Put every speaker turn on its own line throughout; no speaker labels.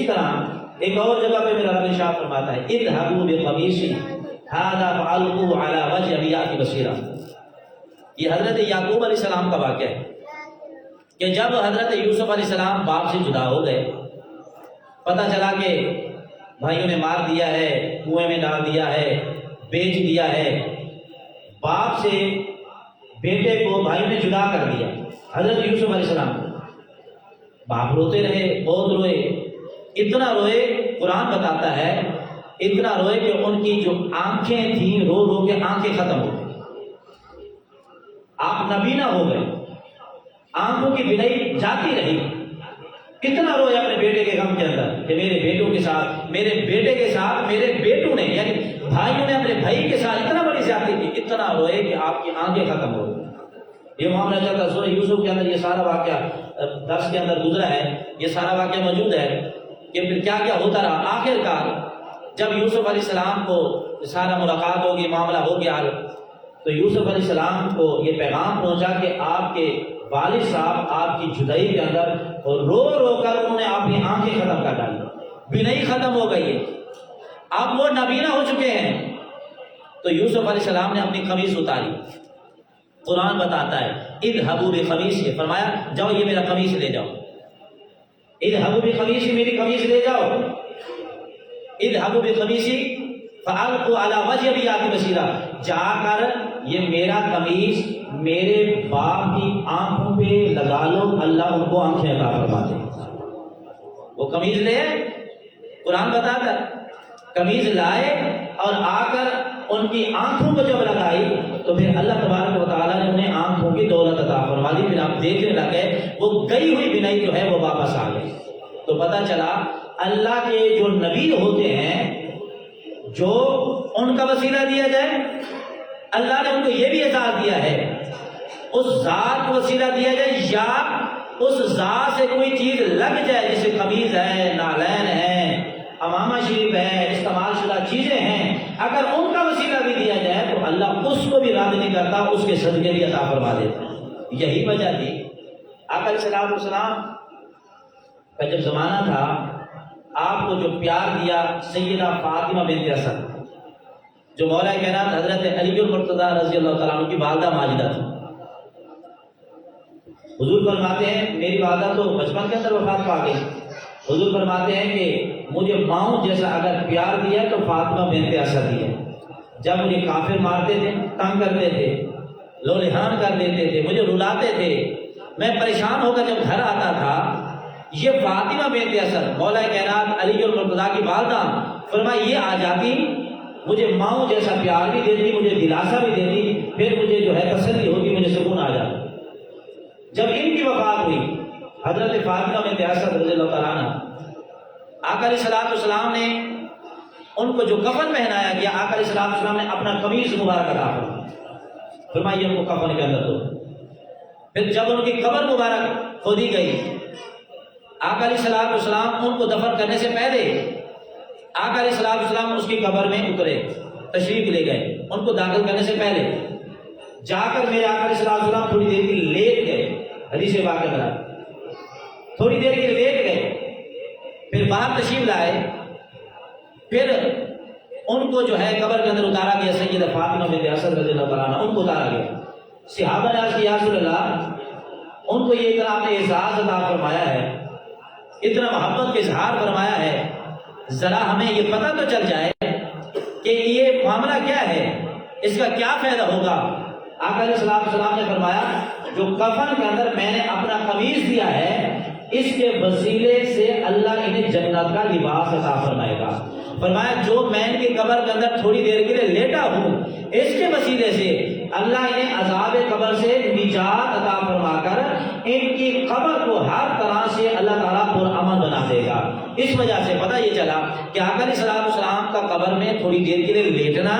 طرح ایک اور جگہ پہ میرا رب ارشاد فرماتا ہے اذهبوا بقمیصی ھذا فألقوه علی وجه ابی یأتی بصیرا۔ یہ حضرت یعقوب علیہ السلام کا واقعہ ہے کہ جب حضرت یوسف علیہ السلام باپ سے جدا ہو گئے، پتہ چلا کہ بھائیوں نے مار دیا ہے، کنویں میں ڈال دیا ہے، بیچ دیا ہے، باپ سے بیٹے کو بھائی نے جدا کر دیا حضرت یوسف علیہ السلام۔ باپ روتے رہے، بہت روئے، اتنا روئے قرآن بتاتا ہے اتنا روئے کہ ان کی جو آنکھیں تھیں رو رو کے آنکھیں ختم ہو گئی، آپ نبینا ہو گئے، آنکھوں کی بینائی جاتی رہی۔ کتنا روئے اپنے بیٹے کے غم کے اندر کہ میرے بیٹوں کے ساتھ، میرے بیٹے کے ساتھ میرے بیٹوں نے یعنی بھائیوں نے اپنے بھائی کے ساتھ اتنا بڑی زیادتی کی، اتنا روئے کہ آپ کی آنکھیں ختم ہو گئی۔ یہ معاملہ چلتا سورہ یوسف کے اندر، یہ سارا واقعہ درس کے اندر گزرا ہے، یہ سارا واقعہ موجود ہے کہ پھر کیا کیا ہوتا رہا۔ آخر کار جب یوسف علیہ السلام کو سارا ملاقات ہوگی، معاملہ ہو گیا، تو یوسف علیہ السلام کو یہ پیغام پہنچا کہ آپ کے والد صاحب آپ کی جدائی کے اندر رو رو کر انہوں نے اپنی آنکھیں ختم کر ڈالی، بینائی ختم ہو گئی ہے، اب وہ نابینا ہو چکے ہیں۔ تو یوسف علیہ السلام نے اپنی قمیص اتاری۔ قرآن بتاتا ہے اذهبوا بقمیصی، فرمایا جاؤ یہ میرا قمیص لے جاؤ، اذهبوا بقمیصی، میری قمیص لے جاؤ، اذهبوا بقمیصی فألقوا علی وجه ابی یأتی بصیرا، جا کر یہ میرا قمیص میرے باپ کی آنکھوں پہ لگا لو، اللہ ان کو آنکھیں عطا فرما دے۔ وہ قمیص لے، قرآن بتاتا ہے قمیص لائے اور آ کر ان کی آنکھوں کو جب لگائی تو پھر اللہ تبارک و تعالیٰ نے انہیں آنکھوں کی دولت عطا فرما دی۔ پھر آپ دیکھنے لگے وہ گئی ہوئی بینائی جو ہے وہ واپس آ گئی۔ تو پتہ چلا اللہ کے جو نبی ہوتے ہیں جو ان کا وسیلہ دیا جائے، اللہ نے ان کو یہ بھی اعزاز دیا ہے اس ذات کو وسیلہ دیا جائے یا اس ذات سے کوئی چیز لگ جائے، جیسے قمیض ہے، نالین ہے، امامہ شریف ہے، استعمال شدہ چیزیں ہیں، اگر ان کا وسیلہ بھی دیا جائے تو اللہ اس کو بھی رد نہیں کرتا، اس کے صدقے بھی عطا فرما دیتا ہے۔ یہی وجہ تھی آقا علیہ السلام کا جب زمانہ تھا، آپ کو جو پیار دیا سیدہ فاطمہ بنت اسد، جو مولا کائنات حضرت علی المرتضیٰ رضی اللہ تعالیٰ عنہ کی والدہ ماجدہ تھی۔ حضور فرماتے ہیں میری والدہ تو بچپن کے اندر وفات پا گئی، حضور فرماتے ہیں کہ مجھے ماؤں جیسا اگر پیار دیا تو فاطمہ بنت اسد دی ہے۔ جب مجھے کافر مارتے تھے، تنگ کرتے تھے، لولہان کر دیتے تھے، مجھے رلاتے تھے، میں پریشان ہو کر جب گھر آتا تھا، یہ فاطمہ بنت اسد مولا کائنات علی المرتضیٰ کی والدہ، فرمایا یہ آ جاتی، مجھے ماؤں جیسا پیار بھی دیتی، مجھے دلاسا بھی دیتی، پھر مجھے جو ہے تسلی ہوتی، مجھے سکون آ جاتا۔ جب ان کی وفات ہوئی حضرت فاطمہ بنت اسد رضی اللہ تعالیٰ عنہ، آقا علیہ السلام نے ان کو جو کفن پہنایا گیا، آقا علیہ السلام نے اپنا قمیص مبارک عطا فرمایا، فرمایا ان کو کفن کے اندر دو۔ پھر جب ان کی قبر مبارک کھودی گئی، آقا علیہ السلام ان کو دفن کرنے سے پہلے آقا علیہ السلام اس کی قبر میں اترے، تشریف لے گئے، ان کو داخل کرنے سے پہلے جا کر میرے آقا علیہ السلام تھوڑی دیر کے لیے لیٹ گئے، حدیث واقعہ کرا، تھوڑی دیر کے لیے لیٹ گئے، پھر باہر تشریف لائے، پھر ان کو جو ہے قبر کے اندر اتارا گیا، سیدہ فاطمہ بنت اسد رضی اللہ تعالیٰ عنہ ان کو اتارا گیا۔ صحابہ نے عرض کیا یا رسول اللہ، ان کو یہ اتنا آپ نے احساس عطا فرمایا ہے، اتنا محبت کا اظہار فرمایا ہے، ذرا ہمیں یہ پتہ تو چل جائے کہ یہ معاملہ کیا ہے، اس کا کیا فائدہ ہوگا۔ آقا علیہ السلام نے فرمایا جو کفن کے اندر میں نے اپنا قمیص دیا ہے، اس کے وسیلے سے اللہ انہیں جنت کا لباس عطا فرمائے گا۔ فرمایا جو میں ان کی قبر کے اندر تھوڑی دیر کے لیے لیٹا ہوں، اس کے وسیلے سے اللہ انہیں عذاب قبر سے نجات عطا فرما کر ان کی قبر کو ہر طرح سے اللہ تعالیٰ پرامن بنا دے گا۔ اس وجہ سے پتہ یہ چلا کہ آقا علیہ السلام کا قبر میں تھوڑی دیر کے لیے لیٹنا،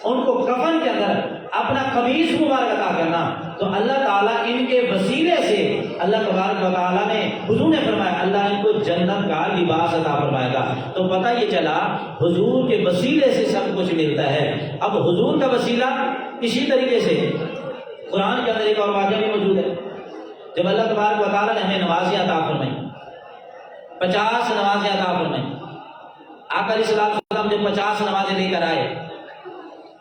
ان کو کفن کے اندر اپنا قمیص مبارک عطا کرنا، تو اللہ تعالیٰ ان کے وسیلے سے اللہ تبارک و تعالیٰ نے، حضور نے فرمایا اللہ ان کو جنت کا لباس عطا فرمائے گا۔ تو پتہ یہ چلا حضور کے وسیلے سے سب کچھ ملتا ہے۔ اب حضور کا وسیلہ اسی طریقے سے قرآن کے اندر ایک اور واقعہ بھی موجود ہے، جب اللہ تبارک و تعالیٰ نے ہمیں نوازیاں عطا فرمائی، 50 نمازیں عطا فرمائیں۔ آقا علیہ السلام جب 50 نمازیں لے کر آئے،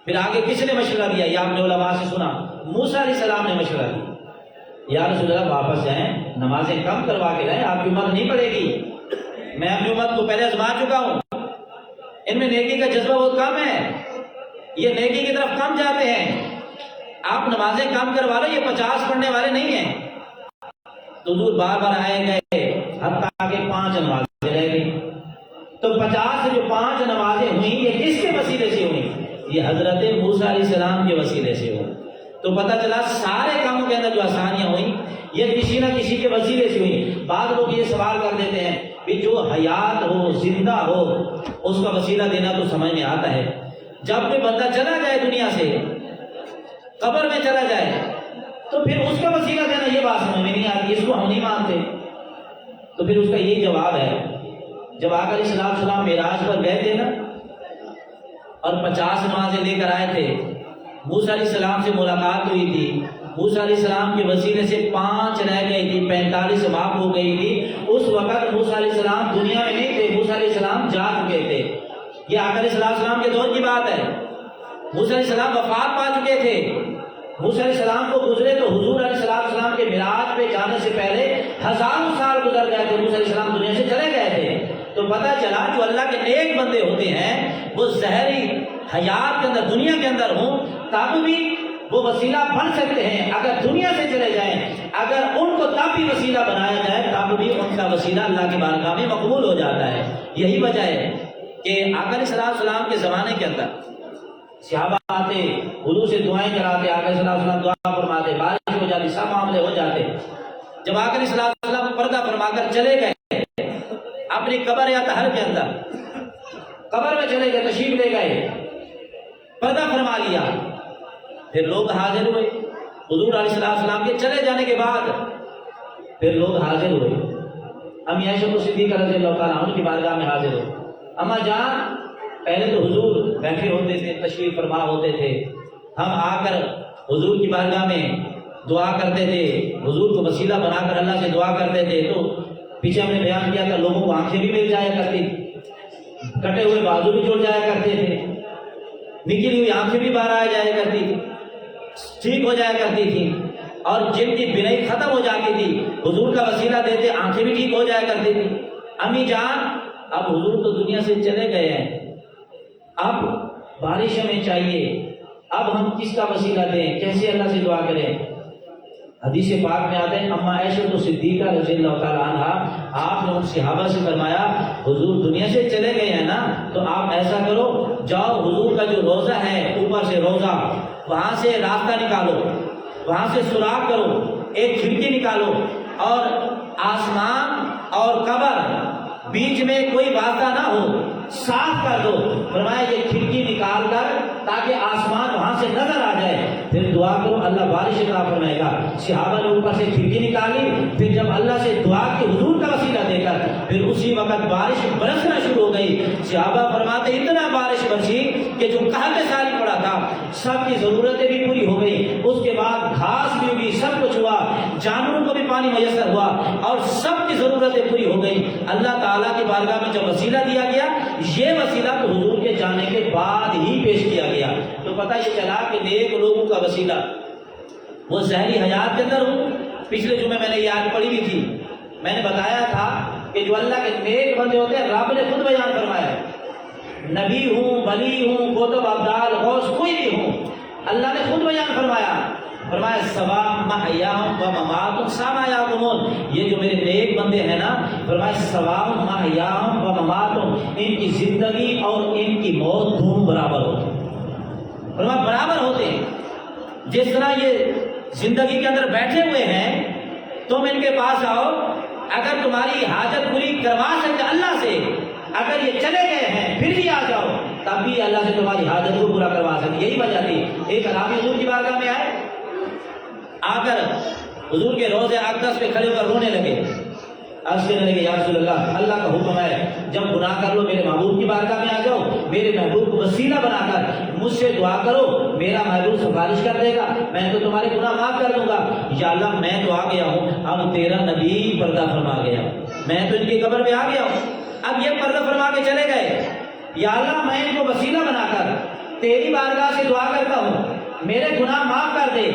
پھر آگے کس نے مشورہ دیا؟ یہ آپ نے علماء سے سنا، موسیٰ علیہ السلام نے مشورہ دیا، یا رسول اللہ واپس جائیں، نمازیں کم کروا کے لائیں، آپ کی امت نہیں پڑے گی، میں اپنی امت کو پہلے آزما چکا ہوں، ان میں نیکی کا جذبہ بہت کم ہے، یہ نیکی کی طرف کم جاتے ہیں، آپ نمازیں کم کروا لو، یہ 50 پڑھنے والے نہیں ہیں۔ تو حضور بار بار آئے گئے، حتیٰ کہ 5 نمازیں رہ گئی، تو 50 سے جو 5 نمازیں ہوئیں، یہ کس کے وسیلے سے ہوئیں؟ یہ حضرت موسیٰ علیہ السلام کے وسیلے سے ہوئیں۔ تو پتہ چلا سارے کاموں کے اندر جو آسانیاں ہوئیں، یہ کسی نہ کسی کے وسیلے سے ہوئیں۔ بعض لوگ یہ سوال کر دیتے ہیں کہ جو حیات ہو، زندہ ہو، اس کا وسیلہ دینا تو سمجھ میں آتا ہے، جب کوئی بندہ چلا جائے دنیا سے، قبر میں چلا جائے، تو پھر اس کا وسیلہ دینا یہ بات سمجھ میں نہیں آتی، اس کو ہم نہیں مانتے۔ تو پھر اس کا یہی جواب ہے، جب آقا علیہ السلام معراج پر گئے تھے نا، اور 50 نمازیں لے کر آئے تھے، موسیٰ علیہ السلام سے ملاقات ہوئی تھی، موسیٰ علیہ السلام کے وسیلے سے 5 رہ گئی تھی، 45 معاف ہو گئی تھی، اس وقت موسیٰ علیہ السلام دنیا میں نہیں تھے، موسیٰ علیہ السلام جا چکے تھے۔ یہ آقا علیہ السلام کے دور کی بات ہے، موسیٰ علیہ السلام وفات پا چکے تھے، موسیٰ علیہ السلام کو گزرے تو حضور علیہ السلام کے معراج پہ جانے سے پہلے 1000 سال گزر گئے تھے، موسیٰ علیہ السلام دنیا سے چلے گئے تھے۔ تو پتہ چلا جو اللہ کے نیک بندے ہوتے ہیں، وہ ظاہری حیات کے اندر، دنیا کے اندر ہوں، تب بھی وہ وسیلہ بن سکتے ہیں، اگر دنیا سے چلے جائیں، اگر ان کو تب بھی وسیلہ بنایا جائے، تب بھی ان کا وسیلہ اللہ کی بارگاہ میں مقبول ہو جاتا ہے۔ یہی وجہ ہے کہ آقا علیہ السلام کے زمانے کے اندر صحابہ آتے، حضور سے دعائیں کراتے، آقا علیہ السلام دعا فرماتے، بارش ہو جاتی، سب معاملے ہو جاتے۔ جب آقا علیہ السلام پردہ فرما کر چلے گئے اپنی قبر یا طہر کے اندر، قبر میں چلے گئے، تشریف لے گئے، پردہ فرما لیا، پھر لوگ حاضر ہوئے، حضور علیہ السلام کے چلے جانے کے بعد پھر لوگ حاضر ہوئے، امی عائشہ صدیقہ رضی اللہ تعالیٰ عنہ کی بارگاہ میں حاضر ہوئے۔ اما جان، پہلے تو حضور بیٹھے ہوتے تھے، تشریف فرما ہوتے تھے، ہم آ کر حضور کی بارگاہ میں دعا کرتے تھے، حضور کو وسیلہ بنا کر اللہ سے دعا کرتے تھے، تو پیچھے ہم نے بیان کیا تھا، لوگوں کو آنکھیں بھی مل جایا کرتی، کٹے ہوئے بازو بھی جڑ جایا کرتے تھے، نکلی ہوئی آنکھیں بھی باہر آ جایا کرتی، ٹھیک ہو جایا کرتی تھی، اور جن کی بینائی ختم ہو جاتی تھی، حضور کا وسیلہ دیتے، آنکھیں بھی ٹھیک ہو جایا کرتی تھی۔ امی جان، اب حضور تو دنیا سے چلے گئے ہیں، اب بارش ہمیں چاہیے، اب ہم کس کا وسیلہ دیں، کیسے اللہ سے دعا کریں؟ حدیث پاک میں آتے ہیں، اما عائشہ صدیقہ رضی اللہ تعالیٰ عنہ، آپ نے ان صحابہ سے فرمایا، حضور دنیا سے چلے گئے ہیں نا، تو آپ ایسا کرو، جاؤ حضور کا جو روضہ ہے، اوپر سے روضہ، وہاں سے راستہ نکالو، وہاں سے سراغ کرو، ایک کھڑکی نکالو، اور آسمان اور قبر بیچ میں کوئی واسطہ نہ ہو، صاف کر دو۔ فرمایا یہ کھڑکی نکال کر تاکہ آسمان وہاں سے نظر آ جائے، پھر دعا کرو، اللہ بارش عطا فرمائے گا۔ صحابہ نے اوپر سے کھڑکی نکالی، پھر جب اللہ سے دعا کی حضور کا وسیلہ دے کر، پھر اسی وقت بارش برسنا شروع ہو گئی۔ صحابہ فرماتے اتنا بارش برسی کہ جو قحط ساری پڑا تھا، سب کی ضرورتیں بھی پوری ہو گئی، اس کے بعد گھاس بھی ہوئی، سب کچھ ہوا، جانوروں کو بھی پانی میسر ہوا، اور سب کی ضرورتیں پوری ہو گئی۔ اللہ تعالیٰ کی بارگاہ میں جب وسیلہ دیا گیا، یہ وسیلہ تو حضور کے جانے کے بعد ہی پیش کیا گیا، تو پتہ یہ چلا کہ نیک لوگوں کا وسیلہ وہ ظاہری حیات کے اندر ہوں۔ پچھلے جمعے میں نے یہ آیت پڑھی بھی تھی، میں نے بتایا تھا کہ جو اللہ کے نیک بندے ہوتے ہیں، رب نے خود بیان فرمایا، نبی ہوں، ولی ہوں، قطب، ابدال، غوث، کوئی بھی ہوں، اللہ نے خود بیان فرمایا سوا محیاہم و مماتہم سما یعلمون، یہ جو میرے نیک بندے ہیں نا، فرمایا سوا محیاہم و مماتہم، ان کی زندگی اور ان کی موت دونوں برابر ہوتے ہیں، فرمایا برابر ہوتے ہیں۔ جس طرح یہ زندگی کے اندر بیٹھے ہوئے ہیں، تم ان کے پاس آؤ، اگر تمہاری حاجت پوری کروا سکتے اللہ سے، اگر یہ چلے گئے ہیں پھر بھی آ جاؤ، تب بھی اللہ سے تمہاری حاجت کو پورا کروا سکتے۔ یہی وجہ تھی، ایک اعرابی حضور کی بارگاہ میں آئے، آ کر حضور کے روضہ اقدس پہ کھڑے ہو کر رونے لگے، عرض کرنے لگے، یا رسول اللہ، اللہ کا حکم ہے جب گناہ کر لو میرے محبوب کی بارگاہ میں آ جاؤ، میرے محبوب کو وسیلہ بنا کر مجھ سے دعا کرو، میرا محبوب سفارش کر دے گا، میں تو تمہارے گناہ معاف کر دوں گا۔ یا اللہ میں تو آ گیا ہوں، اب تیرا نبی پردہ فرما گیا، میں تو ان کی قبر پہ آ گیا ہوں. اب یہ پردہ فرما کے چلے گئے, یا اللہ میں ان کو وسیلہ بنا کر تیری بارگاہ سے دعا کرتا ہوں, میرے گناہ معاف کر دے.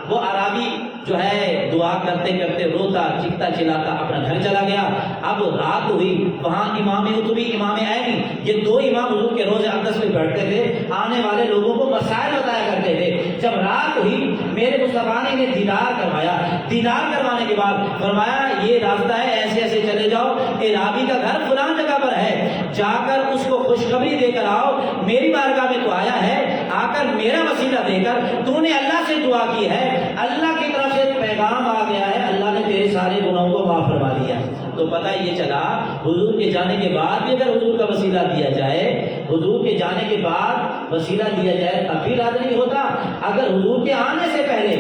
وہ عربی جو ہے دعا کرتے کرتے روتا چیختا چلاتا اپنا گھر چلا گیا. اب رات ہوئی, وہاں امام اتبی امام عینی یہ دو امام حضور کے روز اقدس میں بیٹھتے تھے, آنے والے لوگوں کو مسائل بتایا کرتے تھے. جب رات ہوئی میرے مصطفیٰ نے انہیں دیدار کروایا. دیدار کروانے کے بعد فرمایا یہ راستہ ہے, ایسے ایسے چلے جاؤ, عرابی کا گھر فلان جگہ پر ہے, جا کر اس کو خوشخبری دے کر آؤ, میری بارگاہ میں تو آیا ہے, آ کر میرا وسیلہ دے کر تو نے اللہ سے دعا کی ہے, اللہ کی طرف سے پیغام آ گیا ہے, اللہ نے تیرے سارے گناہوں کو معاف فرما دیا. تو پتہ یہ چلا حضور کے جانے کے بعد بھی اگر حضور کا وسیلہ دیا جائے, حضور کے جانے کے بعد وسیلہ دیا جائے تب بھی رد نہیں ہوتا. اگر حضور کے آنے سے پہلے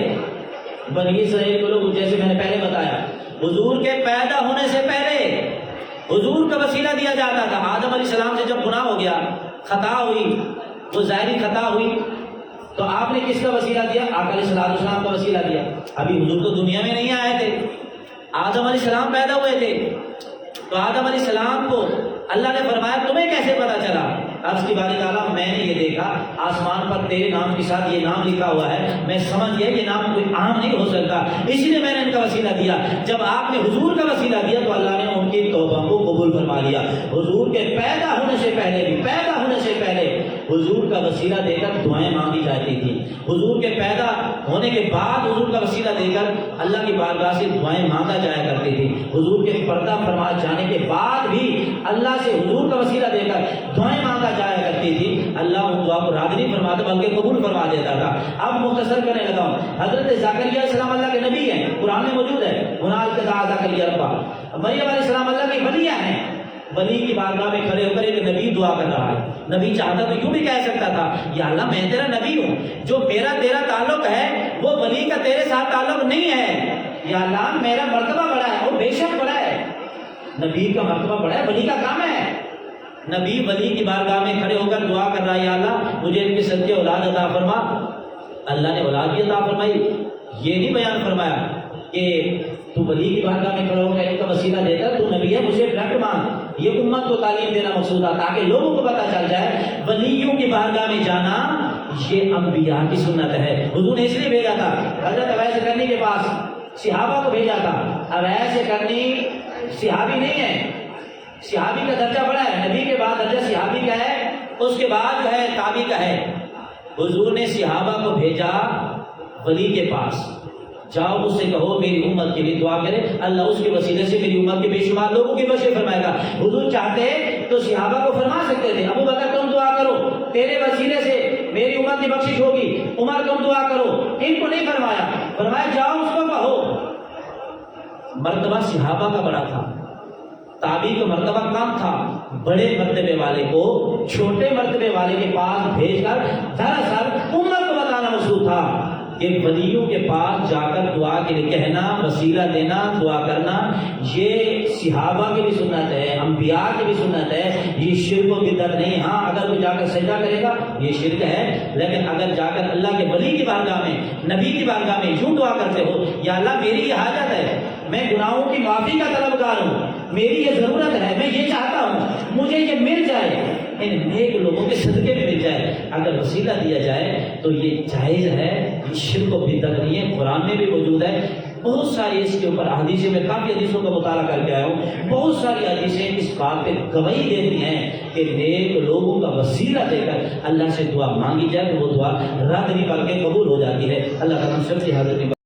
بنی اسرائیل کے لوگ, جیسے میں نے پہلے بتایا, حضور کے پیدا ہونے سے پہلے حضور کا وسیلہ دیا جاتا تھا. آدم علیہ السلام سے جب گناہ ہو گیا, خطا ہوئی, وہ ظاہری خطا ہوئی, تو آپ نے کس کا وسیلہ دیا؟ آقا علیہ السلام کا وسیلہ دیا. ابھی حضور تو دنیا میں نہیں آئے تھے, آدم علیہ السلام پیدا ہوئے تھے. تو آدم علیہ السلام کو اللہ نے فرمایا تمہیں کیسے پتا چلا؟ عرض کی باری تعالیٰ میں نے یہ دیکھا آسمان پر تیرے نام کے ساتھ یہ نام لکھا ہوا ہے, میں سمجھ گیا یہ نام کوئی عام نہیں ہو سکتا, اسی لیے میں نے ان کا وسیلہ دیا. جب آپ نے حضور کا وسیلہ دیا تو اللہ نے ان کی توبہ کو قبول فرما لیا. حضور کے پیدا ہونے سے پہلے بھی, پیدا ہونے سے پہلے حضور کا وسیلہ دے کر دعائیں مانگی جاتی تھی. حضور کے پیدا ہونے کے بعد حضور کا وسیلہ دے کر اللہ کی بارگاہ سے دعائیں مانگا جایا کرتی تھی. حضور کے پردہ فرما جانے کے بعد بھی اللہ سے حضور کا وسیلہ دے کر دعائیں مانگا جایا کرتی تھی. اللہ ان دعا کو رد نہیں فرماتا بلکہ قبول فرما دیتا تھا. اب مختصر کرنے لگا ہوں. حضرت زکریا علیہ السلام اللہ کے نبی ہیں, قرآن میں موجود ہے, ہنالک دعا زکریا ربہ. مریم علیہ السلام اللہ کی ولیہ ہیں, ولی کی بارگاہ میں کھڑے ہو کر ایک نبی دعا کر رہا ہے. نبی چاہتا تو یوں بھی کہہ سکتا تھا یا اللہ میں تیرا نبی ہوں, جو میرا تیرا تعلق ہے وہ ولی کا تیرے ساتھ تعلق نہیں ہے, یا اللہ میرا مرتبہ بڑا ہے, وہ بے شک بڑا ہے, نبی کا مرتبہ بڑا ہے, ولی کا کام ہے. نبی ولی کی بارگاہ میں کھڑے ہو کر دعا کر رہا ہے یا اللہ مجھے ان کے صدقے اولاد عطا فرما. اللہ نے اولاد بھی عطا فرمائی. یہ نہیں بیان فرمایا کہ تو ولی کی بارگاہ میں کھڑا ہو کر ان کا وسیلہ دیتا, تو نبی ہے مجھے ڈائریکٹ مانگ. یہ امت کو تعلیم دینا مقصود تھا تاکہ لوگوں کو پتہ چل جائے ولیوں کی بارگاہ میں جانا یہ انبیاء کی سنت ہے. حضور نے اس لیے بھیجا تھا, حضرت اویس کرنی کے پاس صحابہ کو بھیجا تھا. اویس کرنی صحابی نہیں ہے, صحابی کا درجہ بڑا ہے, نبی کے بعد درجہ صحابی کا ہے, اس کے بعد جو ہے تابعی کا ہے. حضور نے صحابہ کو بھیجا ولی کے پاس, جاؤ اس سے کہو میری امت کے لیے دعا کرے, اللہ اس کے وسیلے سے میری امت کے بے شمار لوگوں کی بخشش فرمائے گا. حضور چاہتے تو صحابہ کو فرما سکتے تھے ابو بکر تم دعا کرو تیرے وسیلے سے میری امت کی بخشش ہوگی, عمر تم دعا کرو. ان کو نہیں فرمایا, فرمایا جاؤ اس کو کہو. مرتبہ صحابہ کا بڑا تھا, تابعی کا مرتبہ کم تھا. بڑے مرتبے والے کو چھوٹے مرتبے والے کے پاس بھیج کر دراصل امت کو بتانا مقصود تھا کہ ولیوں کے پاس جا کر دعا کے لیے کہنا, وسیلہ دینا, دعا کرنا یہ صحابہ کی بھی سنت ہے, انبیاء کی بھی سنت ہے. یہ شرک و بدعت نہیں. ہاں اگر وہ جا کر سجدہ کرے گا یہ شرک ہے, لیکن اگر جا کر اللہ کے ولی کی بارگاہ میں, نبی کی بارگاہ میں یوں دعا کرتے ہو یا اللہ میری یہ حاجت ہے, میں گناہوں کی معافی کا طلبگار ہوں, میری یہ ضرورت ہے, میں یہ چاہتا ہوں مجھے یہ مل جائے, ان نیک لوگوں کے صدقے میں مل جائے, اگر وسیلہ دیا جائے تو یہ جائز ہے, یہ شرک و بدعت نہیں ہے. قرآن میں بھی موجود ہے, بہت ساری اس کے اوپر حدیثیں, میں کافی حدیثوں کا مطالعہ کر کے آیا ہوں, بہت ساری حدیثیں اس بات پہ گواہی دیتی ہیں کہ نیک لوگوں کا وسیلہ دے کر اللہ سے دعا مانگی جائے تو وہ دعا رد نہیں بلکہ قبول ہو جاتی ہے. اللہ کا نام سب کی حاضر